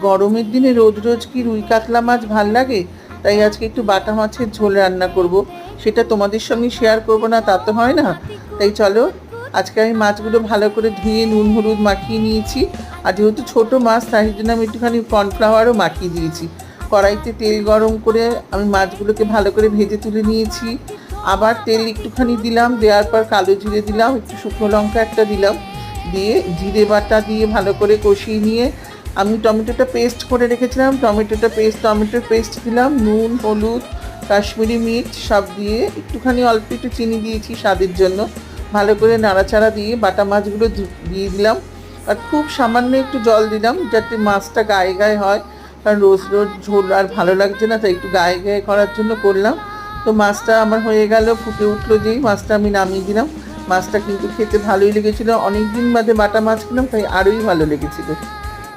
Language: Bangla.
গরমের দিনে রোজ রোজ কি রুই কাতলা মাছ ভাল লাগে? তাই আজকে একটু বাটা মাছের ঝোল রান্না করব। সেটা তোমাদের সঙ্গে শেয়ার করব না তা তো হয় না। তাই চলো, আজকে আমি মাছগুলো ভালো করে ধুয়ে নুন হলুদ মাখিয়ে নিয়েছি। আর যেহেতু ছোটো মাছ তাই জন্য আমি একটুখানি কর্নফ্লাওয়ারও মাখিয়ে দিয়েছি। কড়াইতে তেল গরম করে আমি মাছগুলোকে ভালো করে ভেজে তুলে নিয়েছি। আবার তেল একটুখানি দিলাম, দেওয়ার পর কালো জিরে দিলাম, একটু শুকনো লঙ্কা একটা দিলাম, দিয়ে জিরে বাটা দিয়ে ভালো করে কষিয়ে নিয়ে আমি টমেটোটা পেস্ট করে রেখেছিলাম, টমেটোর পেস্ট দিলাম, নুন হলুদ কাশ্মীরি মির্চ সব দিয়ে একটুখানি অল্প একটু চিনি দিয়েছি স্বাদের জন্য। ভালো করে নাড়াচাড়া দিয়ে বাটা মাছগুলো দিয়ে দিলাম। আর খুব সামান্য একটু জল দিলাম যাতে মাছটা গায়ে গায়ে হয়, কারণ রোজ রোজ ঝোল আর ভালো লাগছে না, তাই একটু গায়ে গায়ে করার জন্য করলাম। তো মাছটা আমার হয়ে গেল, ফুটে উঠলো যেই মাছটা আমি নামিয়ে দিলাম। মাছটা কিন্তু খেতে ভালোই লেগেছিলো, অনেক দিন বাদে বাটা মাছ খেলাম তাই আরোই ভালো লেগেছিলো।